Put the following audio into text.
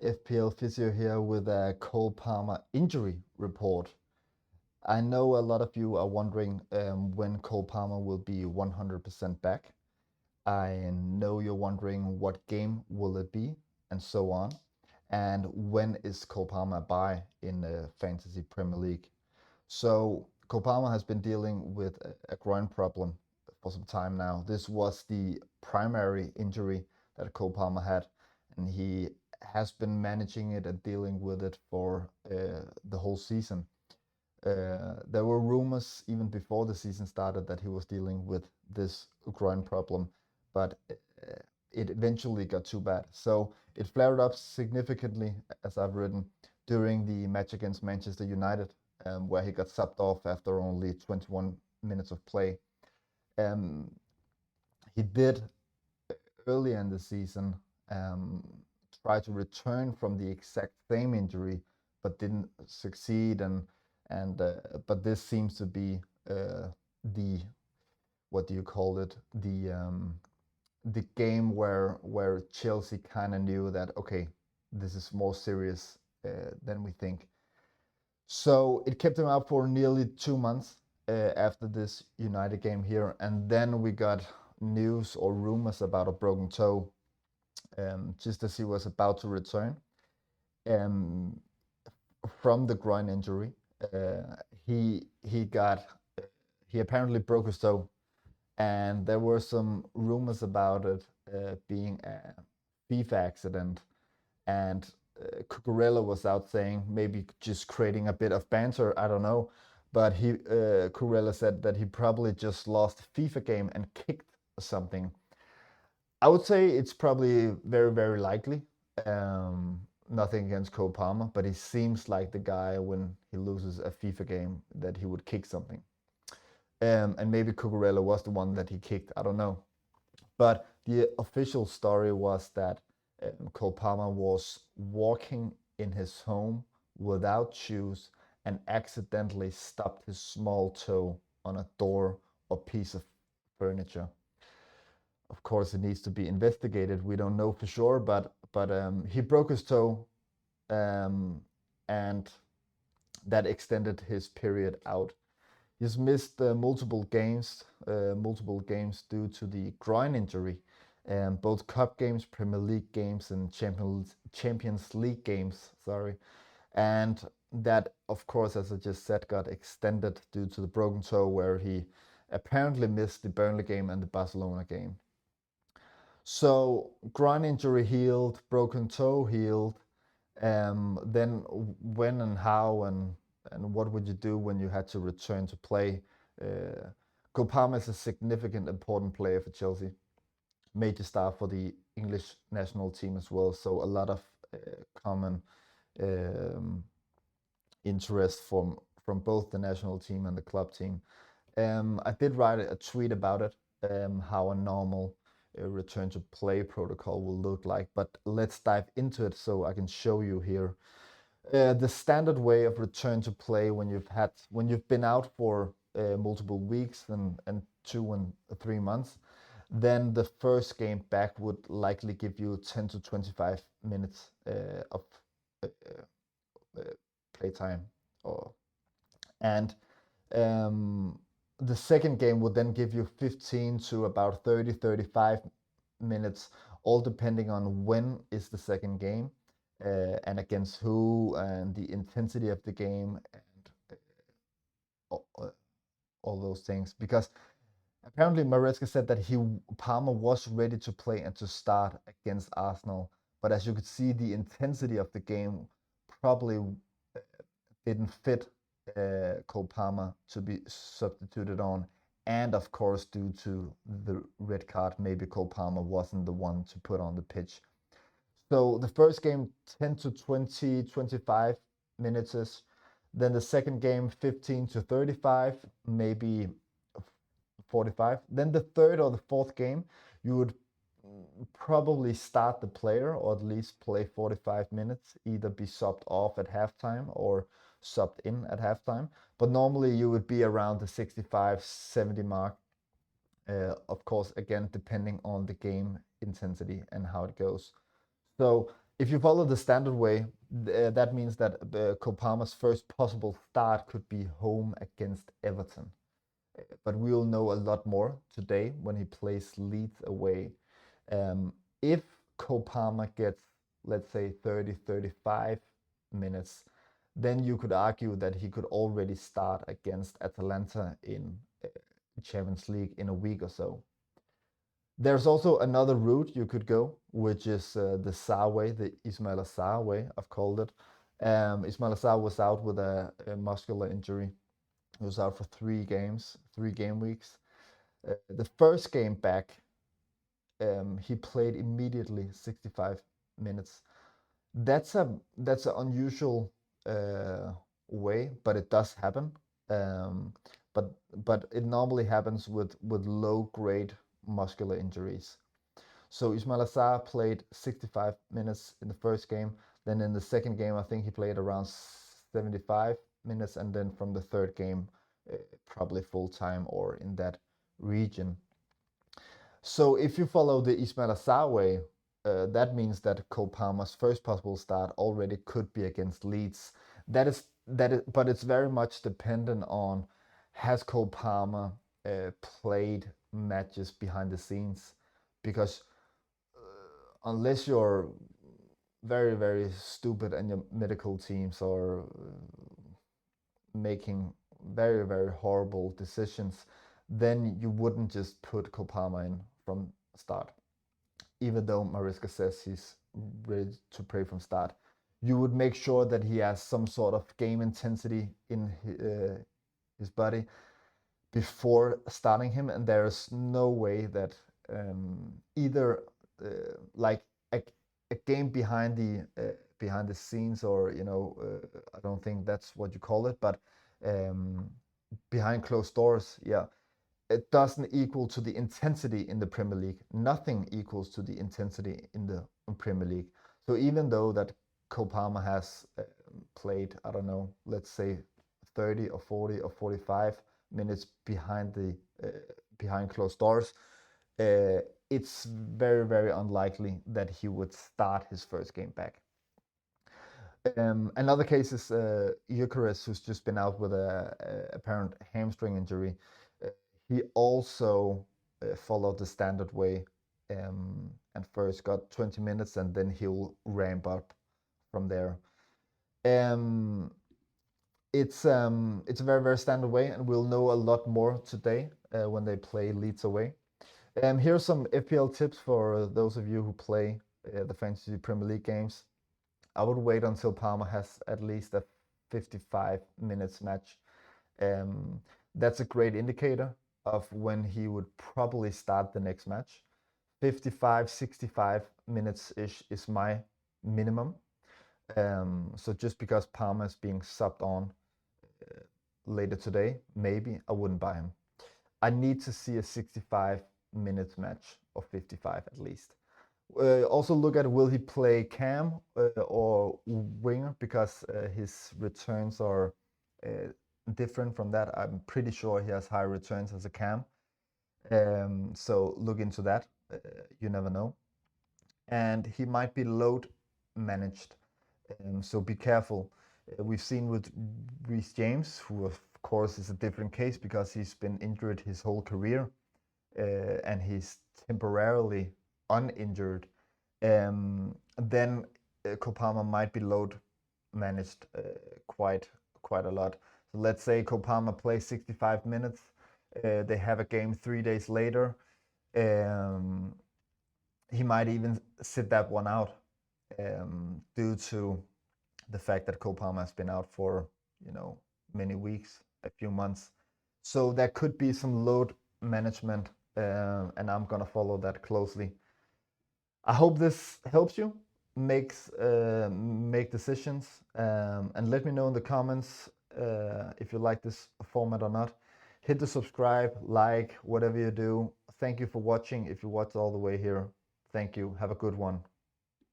FPL Physio here with a Cole Palmer injury report. I know a lot of you are wondering when Cole Palmer will be 100% back. I know you're wondering what game will it be and so on. And when is Cole Palmer by in the Fantasy Premier League? So Cole Palmer has been dealing with a groin problem for some time now. This was the primary injury that Cole Palmer had, and he has been managing it and dealing with it for the whole season. There were rumors even before the season started that he was dealing with this groin problem, but it eventually got too bad. So it flared up significantly, as I've written, during the match against Manchester United, where he got subbed off after only 21 minutes of play. Um, he did earlier in the season um, try to return from the exact same injury, but didn't succeed. And but this seems to be the what do you call it? The game where Chelsea kind of knew that okay, this is more serious than we think. So it kept him out for nearly 2 months after this United game here, and then we got news or rumors about a broken toe, just as he was about to return um, from the groin injury. Uh, he got he apparently broke his toe, and there were some rumors about it being a FIFA accident, and Cucurella was out saying maybe just creating a bit of banter. I don't know, but Cucurella said that he probably just lost a FIFA game and kicked something. I would say it's probably very likely. Nothing against Cole Palmer, but he seems like the guy when he loses a FIFA game that he would kick something. And maybe Cucurella was the one that he kicked. I don't know. But the official story was that Cole Palmer was walking in his home without shoes and accidentally stubbed his small toe on a door or piece of furniture. Of course, it needs to be investigated. We don't know for sure, but he broke his toe, um, and that extended his period out. He's missed multiple games due to the groin injury, both cup games, Premier League games, and Champions League games. Sorry, and that, of course, as I just said, got extended due to the broken toe, where he apparently missed the Burnley game and the Barcelona game. So groin injury healed, broken toe healed. Then when and how and what would you do when you had to return to play? Uh, Cole is a significant, important player for Chelsea. Major star for the English national team as well. So a lot of common um, interest from both the national team and the club team. I did write a tweet about it, how a normal return to play protocol will look like. But let's dive into it so I can show you here. The standard way of return to play when you've been out for multiple weeks and 2 and 3 months, then the first game back would likely give you 10 to 25 minutes of uh, uh, playtime, or and um, the second game would then give you 15 to about 30-35 minutes, all depending on when is the second game and against who and the intensity of the game and all, all those things. Because apparently Maresca said that Palmer was ready to play and to start against Arsenal, but as you could see, the intensity of the game probably didn't fit Cole Palmer to be substituted on. And of course, due to the red card, maybe Cole Palmer wasn't the one to put on the pitch. So the first game, 10 to 20, 25 minutes. Then the second game, 15 to 35, maybe 45. Then the third or the fourth game, you would probably start the player or at least play 45 minutes, either be subbed off at halftime or subbed in at halftime. But normally you would be around the 65, 70 mark. Of course, again, depending on the game intensity and how it goes. So If you follow the standard way, that means that Cole Palmer's first possible start could be home against Everton. But we will know a lot more today when he plays Leeds away. If Cole Palmer gets, let's say, 30, 35 minutes, then you could argue that he could already start against Atalanta in Champions League in a week or so. There's also another route you could go, which is the Sarr way, the Ismail Sarr way, I've called it. Ismail Sarr was out with a muscular injury. He was out for 3 games, 3 game weeks. The first game back, he played immediately 65 minutes. That's an unusual way, but it does happen. Um, but it normally happens with low grade muscular injuries. So Ismail Sarr played 65 minutes in the first game. Then in the second game, I think he played around 75 minutes, and then from the third game, probably full time or in that region. So if you follow the Ismail Sarr way, that means that Cole Palmer's first possible start already could be against Leeds. But it's very much dependent on, has Cole Palmer played matches behind the scenes, because unless you're very, very stupid and your medical teams are making very, very horrible decisions, then you wouldn't just put Cole Palmer in from start. Even though Mariska says he's ready to play from start, you would make sure that he has some sort of game intensity in his body before starting him, and there's no way that either like a, a game behind the scenes, or I don't think that's what you call it, but um, behind closed doors, yeah, it doesn't equal to the intensity in the Premier League. Nothing equals to the intensity in the Premier League. So even though that Cole Palmer has played, I don't know, let's say 30 or 40 or 45 minutes behind closed doors, it's very, very unlikely that he would start his first game back. Another case is Eucharist, who's just been out with a apparent hamstring injury. Uh, he also followed the standard way, and first got 20 minutes, and then he'll ramp up from there. Um, it's a very, very standard way, and we'll know a lot more today when they play Leeds away. Here's some FPL tips for those of you who play the Fantasy Premier League games. I would wait until Palmer has at least a 55 minutes match. That's a great indicator of when he would probably start the next match. 55, 65 minutes-ish is my minimum. So just because Palmer is being subbed on later today, maybe I wouldn't buy him. I need to see a 65 minutes match, or 55 at least. Also look at, will he play cam or winger, because his returns are different from that. I'm pretty sure he has higher returns as a cam. So look into that. You never know. And he might be load managed. So be careful. We've seen with Reece James, who of course is a different case because he's been injured his whole career, and he's temporarily uninjured. Then Cole Palmer might be load managed quite a lot. So let's say Cole Palmer plays 65 minutes. They have a game 3 days later. He might even sit that one out due to the fact that Cole Palmer has been out for many weeks, a few months. So there could be some load management, and I'm gonna follow that closely. I hope this helps you make decisions, and let me know in the comments if you like this format or not. Hit the subscribe, like, whatever you do. Thank you for watching. If you watched all the way here, thank you. Have a good one.